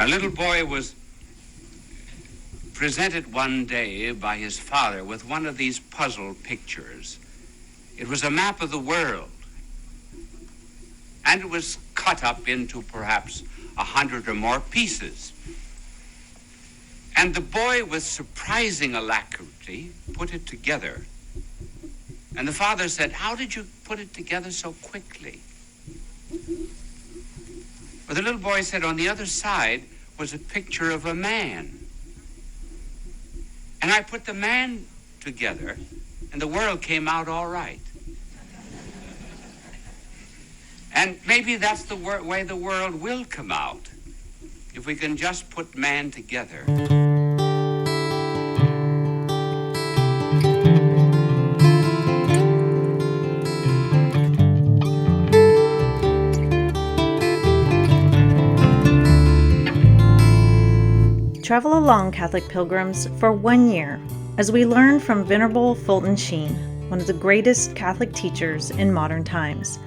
A little boy was presented one day by his father with one of these puzzle pictures. It was a map of the world, and it was cut up into perhaps 100 or more pieces. And the boy, with surprising alacrity, put it together. And the father said, "How did you put it together so quickly?" Well, the little boy said, on the other side was a picture of a man. And I put the man together, and the world came out all right. And maybe that's the way the world will come out, if we can just put man together. Travel along, Catholic pilgrims, for 1 year as we learn from Venerable Fulton Sheen, one of the greatest Catholic teachers in modern times.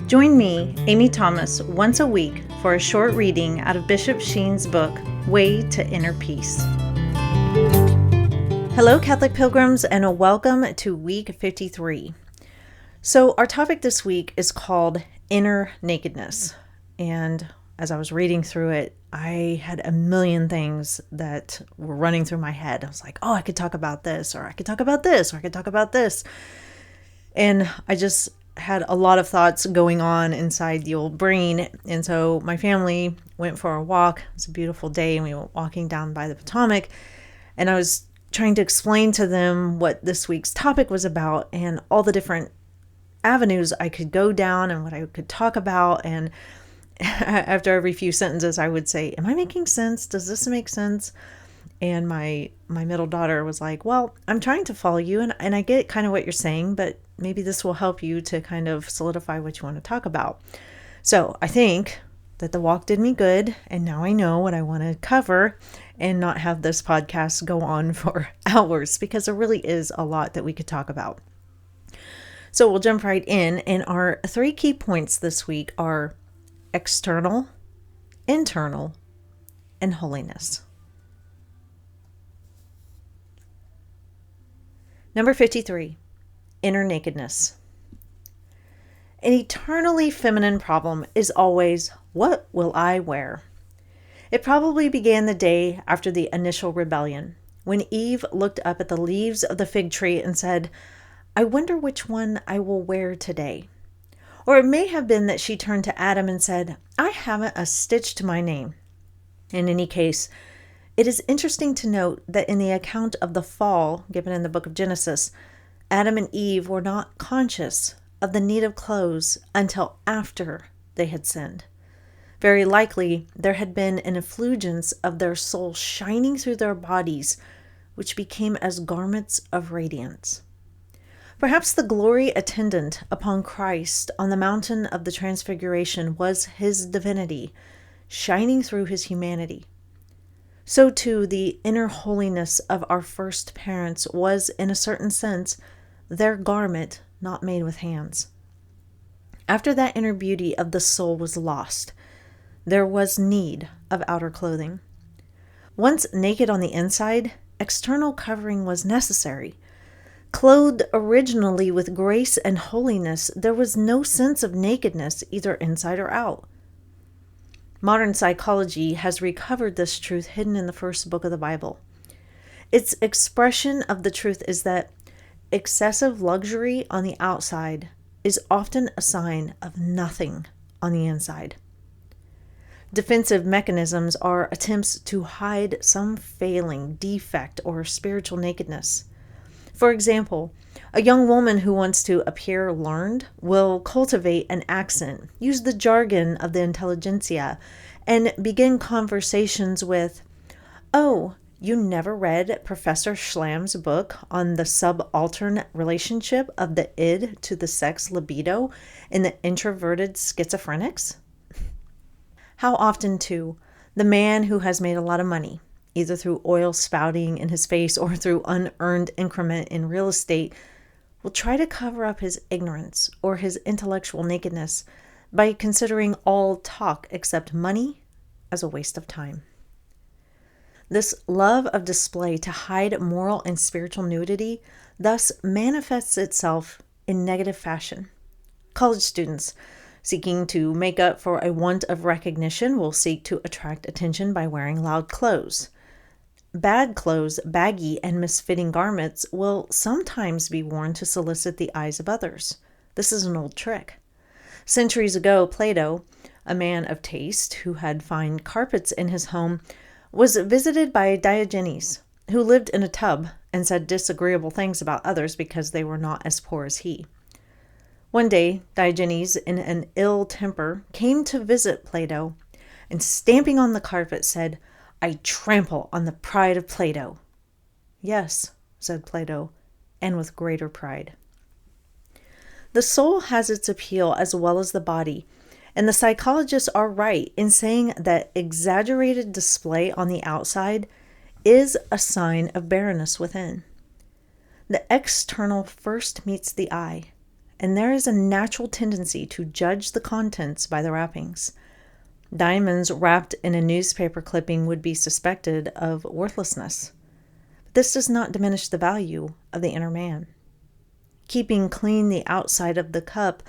Join me, Amy Thomas, once a week for a short reading out of Bishop Sheen's book, Way to Inner Peace. Hello, Catholic pilgrims, and welcome to week 53. So our topic this week is called Inner Nakedness. And as I was reading through it, I had a million things that were running through my head. I was like, oh, I could talk about this, or I could talk about this, or I could talk about this. And I just had a lot of thoughts going on inside the old brain. And so my family went for a walk. It was a beautiful day, and we went walking down by the Potomac. And I was trying to explain to them what this week's topic was about and all the different avenues I could go down and what I could talk about. And after every few sentences, I would say, am I making sense? Does this make sense? And my middle daughter was like, well, I'm trying to follow you, and I get kind of what you're saying, but maybe this will help you to kind of solidify what you want to talk about. So I think that the walk did me good, and now I know what I want to cover and not have this podcast go on for hours, because there really is a lot that we could talk about. So we'll jump right in, and our 3 key points this week are external, internal, and holiness. Number 53, inner nakedness. An eternally feminine problem is always, what will I wear? It probably began the day after the initial rebellion, when Eve looked up at the leaves of the fig tree and said, I wonder which one I will wear today. Or it may have been that she turned to Adam and said, I haven't a stitch to my name. In any case, it is interesting to note that in the account of the fall given in the book of Genesis, Adam and Eve were not conscious of the need of clothes until after they had sinned. Very likely, there had been an effulgence of their soul shining through their bodies, which became as garments of radiance. Perhaps the glory attendant upon Christ on the mountain of the Transfiguration was his divinity, shining through his humanity. So too, the inner holiness of our first parents was, in a certain sense, their garment not made with hands. After that inner beauty of the soul was lost, there was need of outer clothing. Once naked on the inside, external covering was necessary. Clothed originally with grace and holiness, there was no sense of nakedness either inside or out. Modern psychology has recovered this truth hidden in the first book of the Bible. Its expression of the truth is that excessive luxury on the outside is often a sign of nothing on the inside. Defensive mechanisms are attempts to hide some failing, defect, or spiritual nakedness. For example, a young woman who wants to appear learned will cultivate an accent, use the jargon of the intelligentsia, and begin conversations with, oh, you never read Professor Schlam's book on the subaltern relationship of the id to the sex libido in the introverted schizophrenics? How often, too, the man who has made a lot of money, either through oil spouting in his face or through unearned increment in real estate, will try to cover up his ignorance or his intellectual nakedness by considering all talk except money as a waste of time. This love of display to hide moral and spiritual nudity thus manifests itself in negative fashion. College students seeking to make up for a want of recognition will seek to attract attention by wearing loud clothes. Bad clothes, baggy and misfitting garments will sometimes be worn to solicit the eyes of others. This is an old trick. Centuries ago, Plato, a man of taste who had fine carpets in his home, was visited by Diogenes, who lived in a tub and said disagreeable things about others because they were not as poor as he. One day, Diogenes, in an ill temper, came to visit Plato, and stamping on the carpet said, "I trample on the pride of Plato." "Yes," said Plato, and with greater pride. The soul has its appeal as well as the body, and the psychologists are right in saying that exaggerated display on the outside is a sign of barrenness within. The external first meets the eye, and there is a natural tendency to judge the contents by the wrappings. Diamonds wrapped in a newspaper clipping would be suspected of worthlessness. But this does not diminish the value of the inner man. Keeping clean the outside of the cup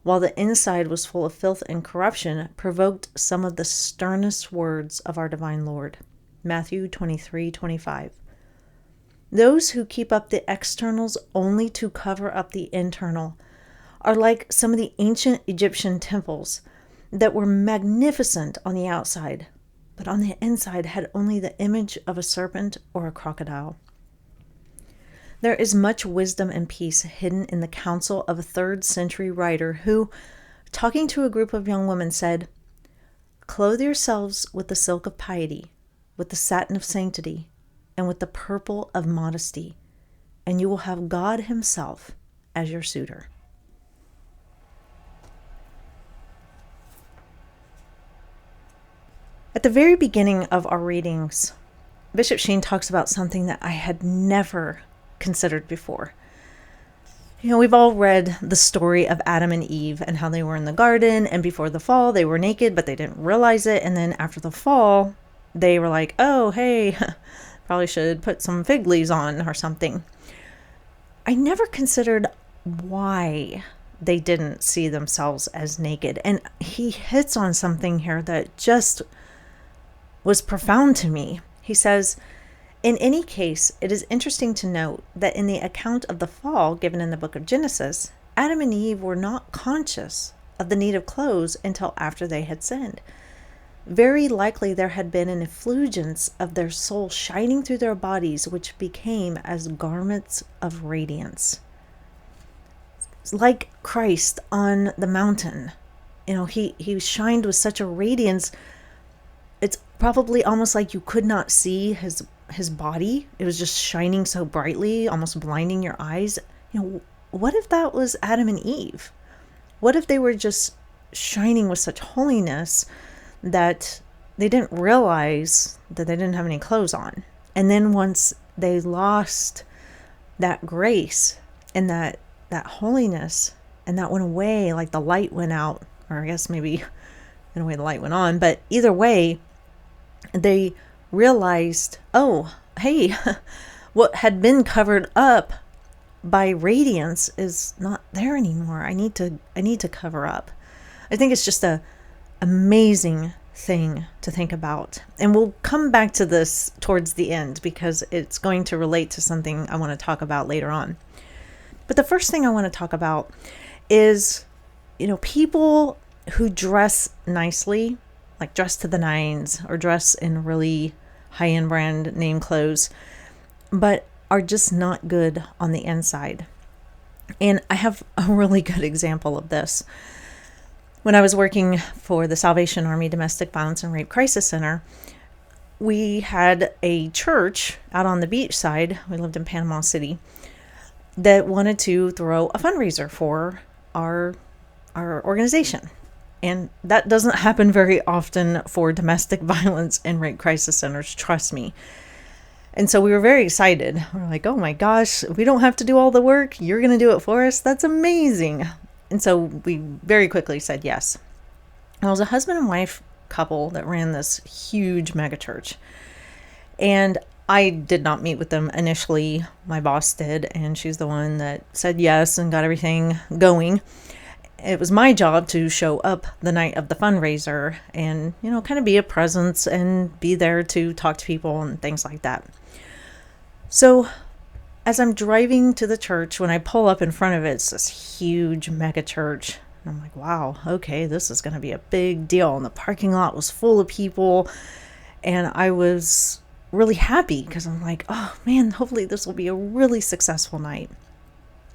while the inside was full of filth and corruption provoked some of the sternest words of our divine Lord. Matthew 23:25. Those who keep up the externals only to cover up the internal are like some of the ancient Egyptian temples that were magnificent on the outside, but on the inside had only the image of a serpent or a crocodile. There is much wisdom and peace hidden in the counsel of a 3rd century writer who, talking to a group of young women, said, "Clothe yourselves with the silk of piety, with the satin of sanctity, and with the purple of modesty, and you will have God himself as your suitor." At the very beginning of our readings, Bishop Sheen talks about something that I had never considered before. We've all read the story of Adam and Eve and how they were in the garden, and before the fall, they were naked, but they didn't realize it. And then after the fall, they were like, "Oh, hey, probably should put some fig leaves on or something." I never considered why they didn't see themselves as naked. And he hits on something here that just was profound to me. He says, "In any case, it is interesting to note that in the account of the fall given in the book of Genesis, Adam and Eve were not conscious of the need of clothes until after they had sinned. Very likely there had been an effulgence of their soul shining through their bodies, which became as garments of radiance." It's like Christ on the mountain. He shined with such a radiance. It's probably almost like you could not see his body. It was just shining so brightly, almost blinding your eyes. What if that was Adam and Eve? What if they were just shining with such holiness that they didn't realize that they didn't have any clothes on? And then once they lost that grace and that holiness, and that went away, like the light went out, or I guess maybe in a way the light went on, but either way, they realized, oh, hey, what had been covered up by radiance is not there anymore. I need to cover up. I think it's just a amazing thing to think about. And we'll come back to this towards the end because it's going to relate to something I want to talk about later on. But the first thing I want to talk about is, people who dress nicely, like dress to the nines or dress in really high-end brand name clothes, but are just not good on the inside. And I have a really good example of this. When I was working for the Salvation Army Domestic Violence and Rape Crisis Center, we had a church out on the beach side. We lived in Panama City, that wanted to throw a fundraiser for our organization. And that doesn't happen very often for domestic violence and rape crisis centers, trust me. And so we were very excited. We're like, oh my gosh, we don't have to do all the work. You're going to do it for us. That's amazing. And so we very quickly said yes. It was a husband and wife couple that ran this huge megachurch. And I did not meet with them initially. My boss did, and she's the one that said yes and got everything going. It was my job to show up the night of the fundraiser and, kind of be a presence and be there to talk to people and things like that. So as I'm driving to the church, when I pull up in front of it, it's this huge mega church. And I'm like, wow, okay, this is going to be a big deal. And the parking lot was full of people. And I was really happy because I'm like, oh man, hopefully this will be a really successful night.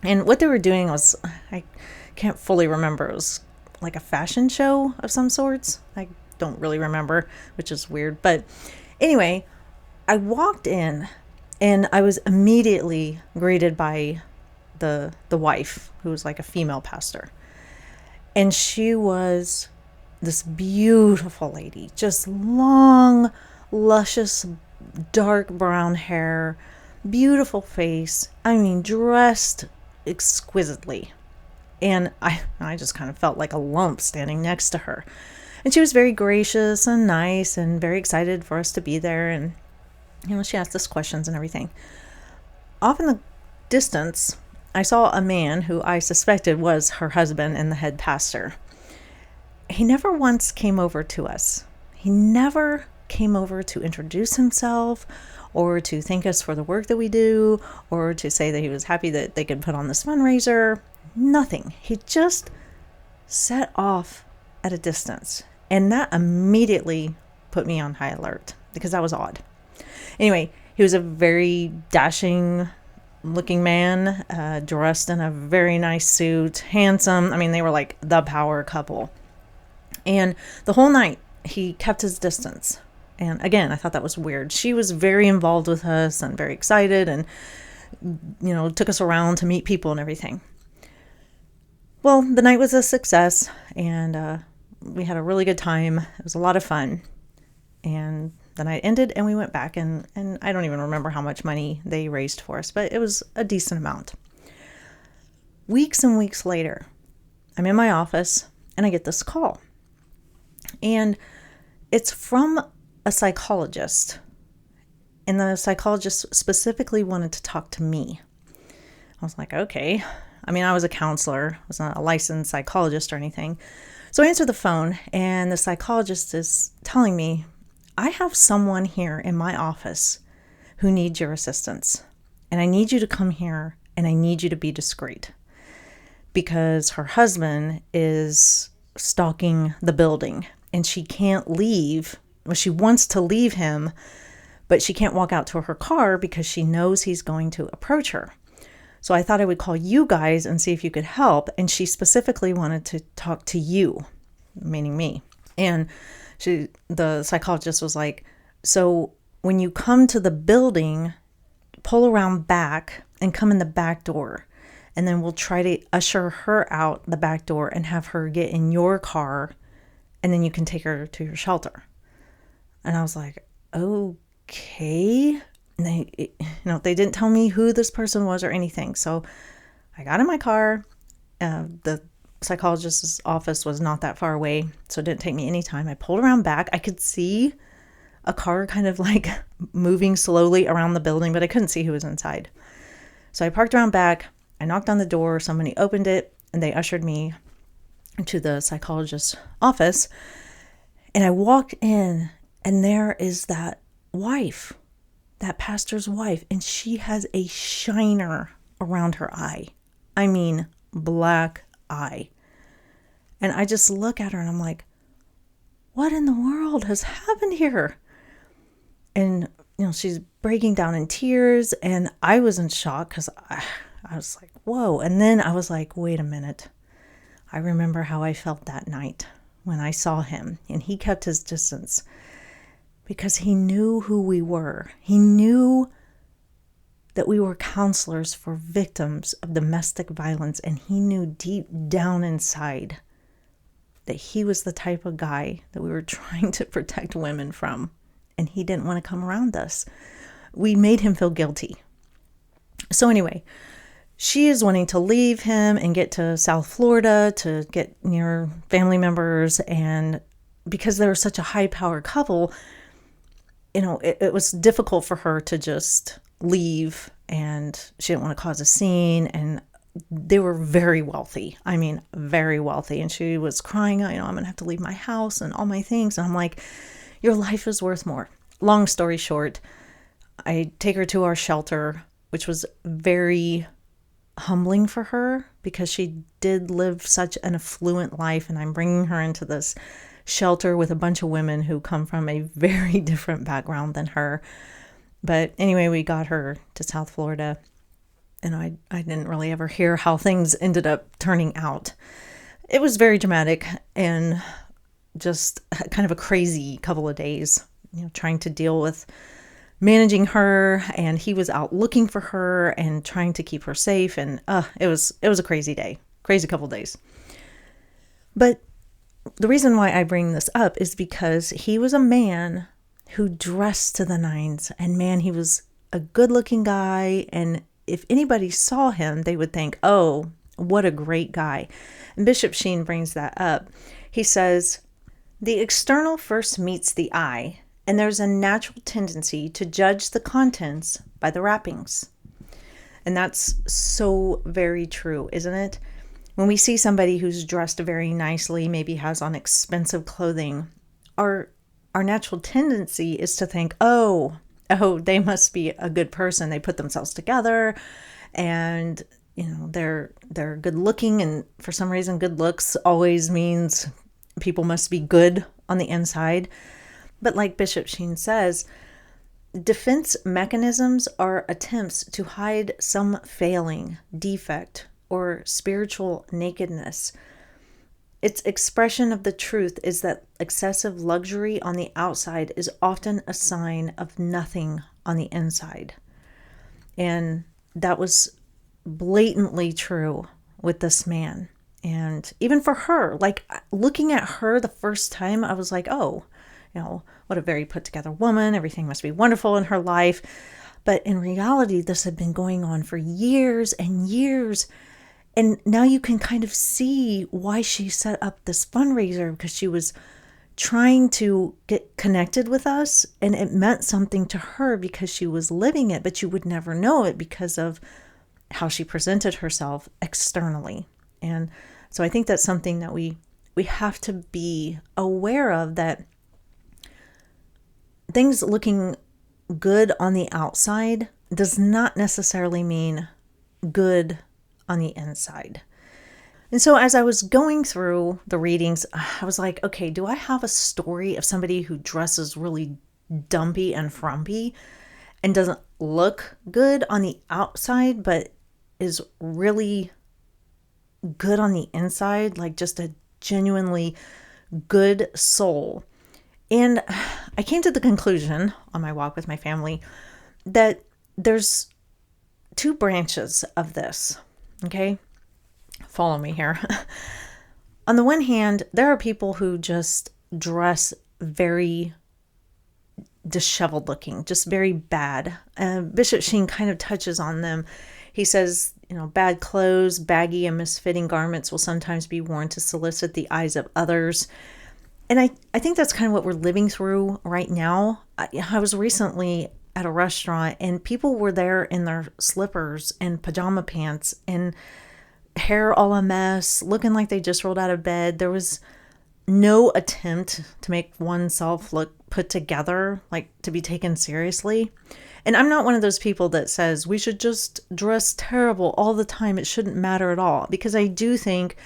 And what they were doing was, I can't fully remember. It was like a fashion show of some sorts. I don't really remember, which is weird. But anyway, I walked in and I was immediately greeted by the wife, who was like a female pastor. And she was this beautiful lady, just long, luscious, dark brown hair, beautiful face. I mean, dressed exquisitely. And I just kind of felt like a lump standing next to her. And she was very gracious and nice and very excited for us to be there. And, she asked us questions and everything. Off in the distance, I saw a man who I suspected was her husband and the head pastor. He never once came over to us. He never came over to introduce himself or to thank us for the work that we do or to say that he was happy that they could put on this fundraiser. Nothing. He just set off at a distance. And that immediately put me on high alert because that was odd. Anyway, he was a very dashing looking man, dressed in a very nice suit, handsome. I mean, they were like the power couple. And the whole night he kept his distance. And again, I thought that was weird. She was very involved with us and very excited and, took us around to meet people and everything. Well, the night was a success and we had a really good time. It was a lot of fun. And the night ended and we went back and I don't even remember how much money they raised for us, but it was a decent amount. Weeks and weeks later, I'm in my office and I get this call. And it's from a psychologist. And the psychologist specifically wanted to talk to me. I was like, okay. I mean, I was a counselor. I was not a licensed psychologist or anything. So I answered the phone and the psychologist is telling me, I have someone here in my office who needs your assistance. And I need you to come here and I need you to be discreet. Because her husband is stalking the building and she can't leave. Well, she wants to leave him, but she can't walk out to her car because she knows he's going to approach her. So I thought I would call you guys and see if you could help. And she specifically wanted to talk to you, meaning me. And the psychologist was like, so when you come to the building, pull around back and come in the back door. And then we'll try to usher her out the back door and have her get in your car. And then you can take her to your shelter. And I was like, okay. And they didn't tell me who this person was or anything. So I got in my car. The psychologist's office was not that far away, so it didn't take me any time. I pulled around back. I could see a car kind of like moving slowly around the building, but I couldn't see who was inside. So I parked around back. I knocked on the door. Somebody opened it, and they ushered me to the psychologist's office. And I walked in, and there is that wife, that pastor's wife, and she has a shiner around her eye. I mean, black eye. And I just look at her and I'm like, what in the world has happened here? And, she's breaking down in tears and I was in shock because I was like, whoa. And then I was like, wait a minute. I remember how I felt that night when I saw him and he kept his distance because he knew who we were. He knew that we were counselors for victims of domestic violence, and he knew deep down inside that he was the type of guy that we were trying to protect women from, and he didn't want to come around us. We made him feel guilty. So anyway, she is wanting to leave him and get to South Florida to get near family members, and because they were such a high-powered couple, it was difficult for her to just leave, and she didn't want to cause a scene. And they were very wealthy. I mean, very wealthy. And she was crying, I'm going to have to leave my house and all my things. And I'm like, your life is worth more. Long story short, I take her to our shelter, which was very humbling for her because she did live such an affluent life. And I'm bringing her into this shelter with a bunch of women who come from a very different background than her. But anyway, we got her to South Florida, and I didn't really ever hear how things ended up turning out. It was very dramatic and just kind of a crazy couple of days, trying to deal with managing her, and he was out looking for her and trying to keep her safe. And it was a crazy day, crazy couple of days. But the reason why I bring this up is because he was a man who dressed to the nines, and man, he was a good looking guy. And if anybody saw him, they would think, oh, what a great guy. And Bishop Sheen brings that up. He says, the external first meets the eye, and there's a natural tendency to judge the contents by the wrappings. And that's so very true, isn't it? When we see somebody who's dressed very nicely, maybe has on expensive clothing, our natural tendency is to think, oh, they must be a good person. They put themselves together, and they're good looking, and for some reason good looks always means people must be good on the inside. But like Bishop Sheen says, defense mechanisms are attempts to hide some failing, defect, or spiritual nakedness. Its expression of the truth is that excessive luxury on the outside is often a sign of nothing on the inside. And that was blatantly true with this man. And even for her, like looking at her the first time, I was like, oh, what a very put together woman. Everything must be wonderful in her life. But in reality, this had been going on for years and years. And now you can kind of see why she set up this fundraiser, because she was trying to get connected with us, and it meant something to her because she was living it, but you would never know it because of how she presented herself externally. And so I think that's something that we have to be aware of, that things looking good on the outside does not necessarily mean good on the inside. And so as I was going through the readings, I was like, okay, do I have a story of somebody who dresses really dumpy and frumpy and doesn't look good on the outside, but is really good on the inside, like just a genuinely good soul? And I came to the conclusion on my walk with my family that there's two branches of this. Okay, follow me here. On the one hand, there are people who just dress very disheveled looking, just very bad. Bishop Sheen kind of touches on them. He says, bad clothes, baggy and misfitting garments will sometimes be worn to solicit the eyes of others. And I think that's kind of what we're living through right now. I was recently at a restaurant, and people were there in their slippers and pajama pants and hair all a mess, looking like they just rolled out of bed. There was no attempt to make oneself look put together, like to be taken seriously. And I'm not one of those people that says we should just dress terrible all the time. It shouldn't matter at all, because I do think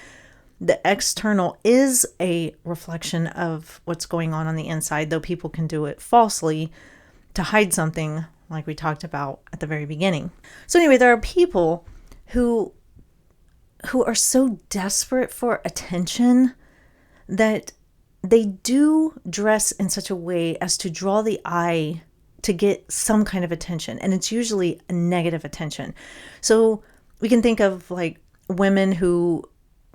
the external is a reflection of what's going on the inside, though people can do it falsely to hide something, like we talked about at the very beginning. So anyway, there are people who are so desperate for attention that they do dress in such a way as to draw the eye to get some kind of attention. And it's usually a negative attention. So we can think of like women who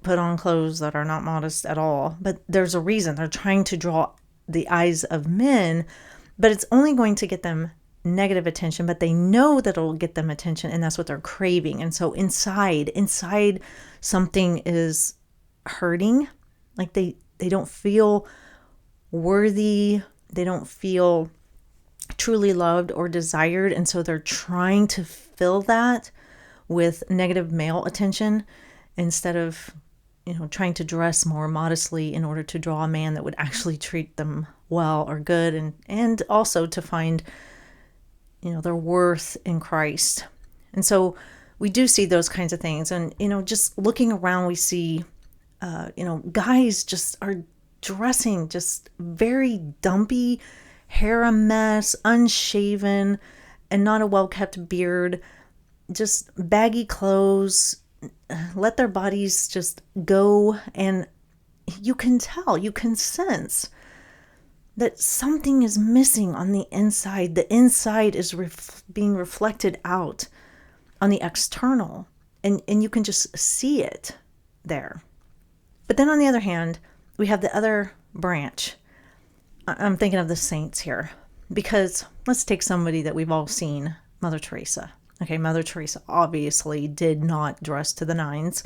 put on clothes that are not modest at all, but there's a reason. They're trying to draw the eyes of men, but it's only going to get them negative attention, but they know that it'll get them attention, and that's what they're craving. And so inside something is hurting. Like they don't feel worthy. They don't feel truly loved or desired. And so they're trying to fill that with negative male attention instead of, trying to dress more modestly in order to draw a man that would actually treat them well or good, and also to find, their worth in Christ. And so we do see those kinds of things. And, just looking around, we see, guys just are dressing just very dumpy, hair a mess, unshaven, and not a well-kept beard, just baggy clothes, let their bodies just go. And you can tell, you can sense that something is missing on the inside. The inside is being reflected out on the external, and you can just see it there. But then on the other hand, we have the other branch. I'm thinking of the saints here, because let's take somebody that we've all seen, Mother Teresa. Okay, Mother Teresa obviously did not dress to the nines.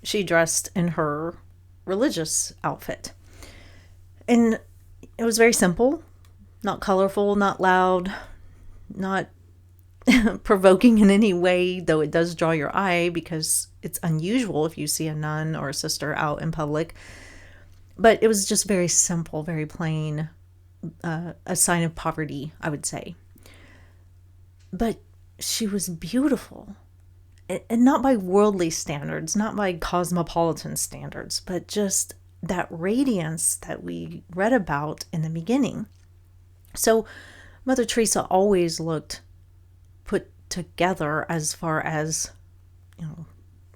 She dressed in her religious outfit. And it was very simple, not colorful, not loud, not provoking in any way, though it does draw your eye because it's unusual if you see a nun or a sister out in public. But it was just very simple, very plain, a sign of poverty, I would say. But she was beautiful, and not by worldly standards, not by cosmopolitan standards, but just that radiance that we read about in the beginning. So Mother Teresa always looked put together as far as,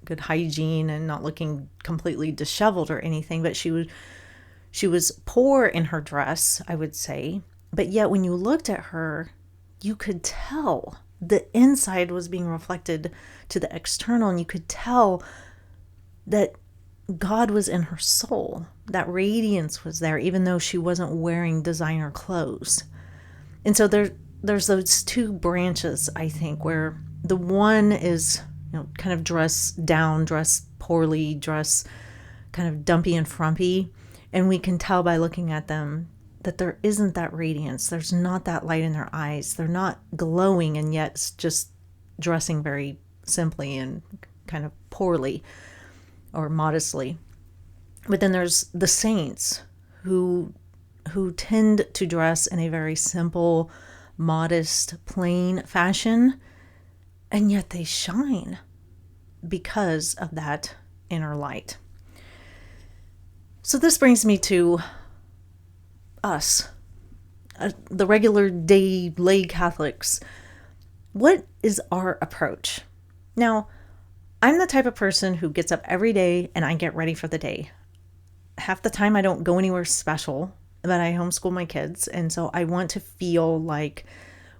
good hygiene and not looking completely disheveled or anything, but she was poor in her dress, I would say. But yet when you looked at her, you could tell the inside was being reflected to the external, and you could tell that God was in her soul. That radiance was there, even though she wasn't wearing designer clothes. And so there's those two branches, I think, where the one is, kind of dress down, dress poorly, dress kind of dumpy and frumpy. And we can tell by looking at them that there isn't that radiance. There's not that light in their eyes. They're not glowing, and yet just dressing very simply and kind of poorly or modestly. But then there's the saints who tend to dress in a very simple, modest, plain fashion, and yet they shine because of that inner light. So this brings me to us, the regular day lay Catholics. What is our approach? Now, I'm the type of person who gets up every day and I get ready for the day. Half the time I don't go anywhere special, but I homeschool my kids, and so I want to feel like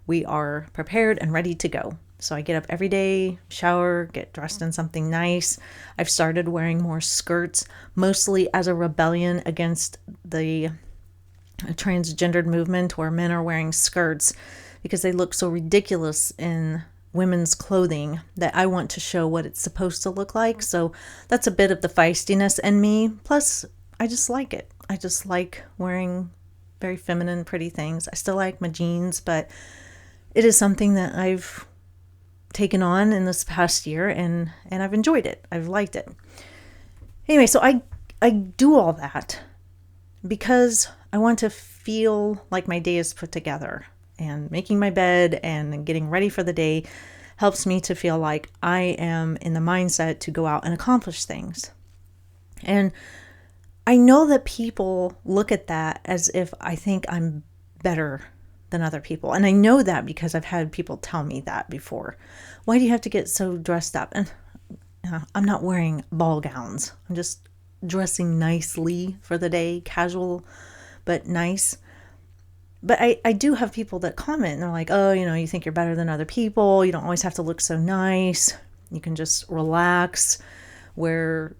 we are prepared and ready to go. So I get up every day, shower, get dressed in something nice. I've started wearing more skirts, mostly as a rebellion against the transgendered movement where men are wearing skirts because they look so ridiculous in women's clothing that I want to show what it's supposed to look like. So that's a bit of the feistiness in me. Plus, I just like it. I just like wearing very feminine, pretty things. I still like my jeans, but it is something that I've taken on in this past year, and I've enjoyed it. I've liked it. Anyway, so I do all that because I want to feel like my day is put together, and making my bed and getting ready for the day helps me to feel like I am in the mindset to go out and accomplish things. And I know that people look at that as if I think I'm better than other people. And I know that because I've had people tell me that before. Why do you have to get so dressed up? And I'm not wearing ball gowns. I'm just dressing nicely for the day, casual, but nice. But I do have people that comment and they're like, oh, you think you're better than other people. You don't always have to look so nice. You can just relax, wear,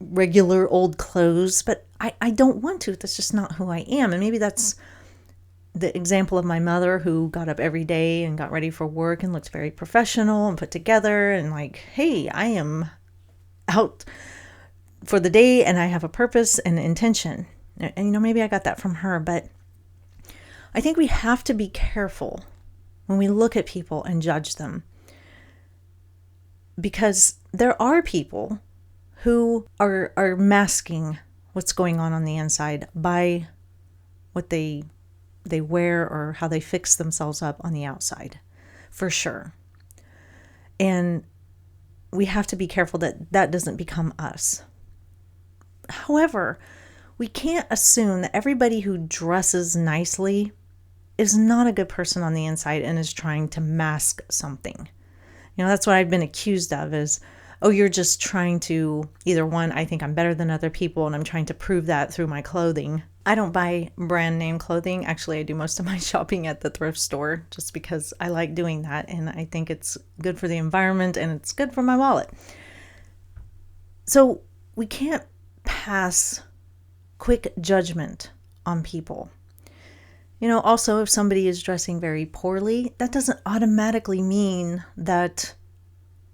regular old clothes. But I don't want to. That's just not who I am. And maybe that's the example of my mother, who got up every day and got ready for work and looked very professional and put together and like, hey, I am out for the day and I have a purpose and intention. And maybe I got that from her, but I think we have to be careful when we look at people and judge them, because there are people who are masking what's going on the inside by what they wear or how they fix themselves up on the outside, for sure. And we have to be careful that that doesn't become us. However, we can't assume that everybody who dresses nicely is not a good person on the inside and is trying to mask something. That's what I've been accused of is, oh, you're just trying to, either one, I think I'm better than other people and I'm trying to prove that through my clothing. I don't buy brand name clothing. Actually, I do most of my shopping at the thrift store just because I like doing that and I think it's good for the environment and it's good for my wallet. So we can't pass quick judgment on people. Also, if somebody is dressing very poorly, that doesn't automatically mean that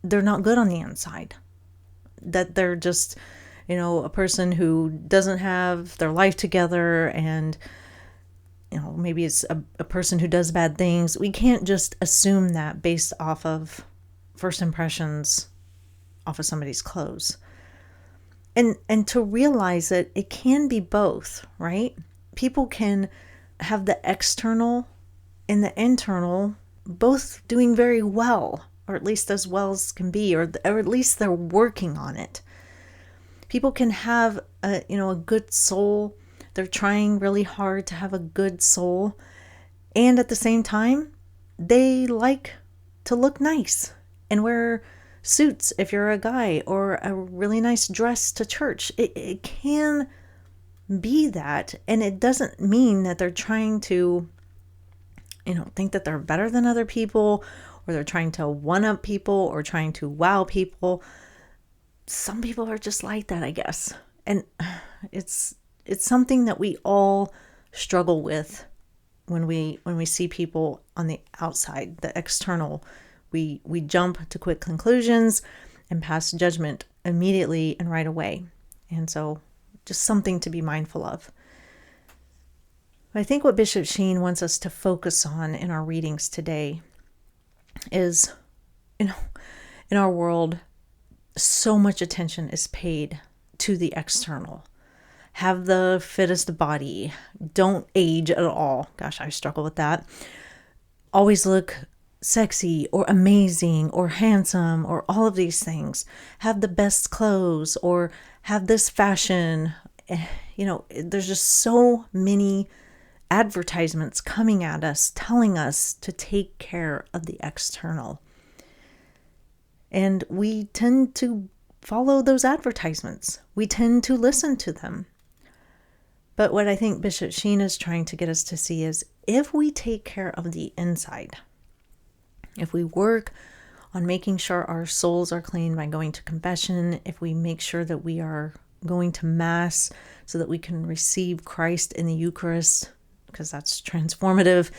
they're not good on the inside, that they're just, a person who doesn't have their life together and, maybe it's a person who does bad things. We can't just assume that based off of first impressions off of somebody's clothes. And to realize that it can be both, right? People can have the external and the internal both doing very well, or at least as well as can be, or at least they're working on it. People can have a good soul. They're trying really hard to have a good soul. And at the same time, they like to look nice and wear suits if you're a guy, or a really nice dress to church. It can be that, and it doesn't mean that they're trying to think that they're better than other people, or they're trying to one-up people, or trying to wow people. Some people are just like that, I guess, and it's something that we all struggle with when we see people on the outside, the external. We jump to quick conclusions and pass judgment immediately and right away, and so just something to be mindful of. I think what Bishop Sheen wants us to focus on in our readings today is, in our world, so much attention is paid to the external. Have the fittest body. Don't age at all. Gosh, I struggle with that. Always look sexy or amazing or handsome or all of these things. Have the best clothes or have this fashion. There's just so many advertisements coming at us telling us to take care of the external. And we tend to follow those advertisements. We tend to listen to them. But what I think Bishop Sheen is trying to get us to see is, if we take care of the inside, if we work on making sure our souls are clean by going to confession, if we make sure that we are going to Mass so that we can receive Christ in the Eucharist, because that's transformative,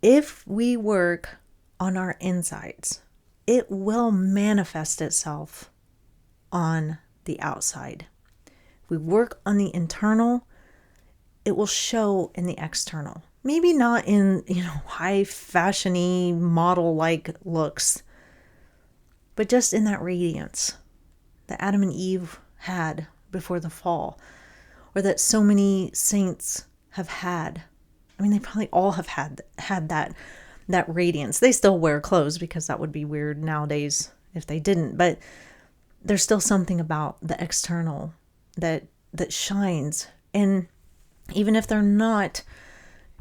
if we work on our insides, it will manifest itself on the outside. If we work on the internal, it will show in the external. Maybe not in, high fashiony model-like looks, but just in that radiance that Adam and Eve had before the fall, or that so many saints have had. I mean, they probably all have had that radiance. They still wear clothes because that would be weird nowadays if they didn't, but there's still something about the external that shines. And even if they're not,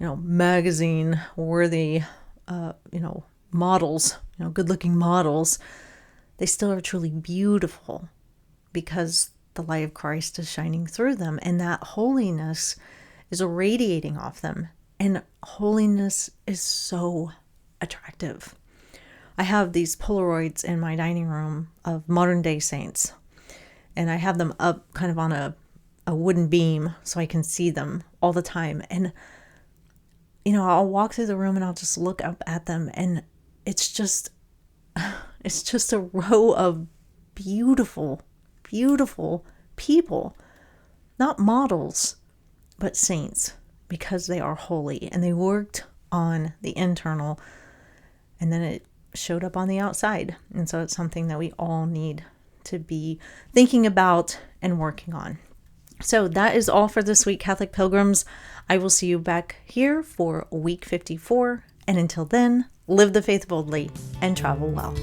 magazine worthy, models, good looking models, they still are truly beautiful because the light of Christ is shining through them, and that holiness is radiating off them. And holiness is so attractive. I have these Polaroids in my dining room of modern day saints, and I have them up kind of on a wooden beam so I can see them all the time. And I'll walk through the room and I'll just look up at them, and it's just a row of beautiful, beautiful people, not models, but saints. because they are holy and they worked on the internal, and then it showed up on the outside. And so it's something that we all need to be thinking about and working on. So that is all for this week, Catholic Pilgrims. I will see you back here for week 54. And until then, live the faith boldly and travel well.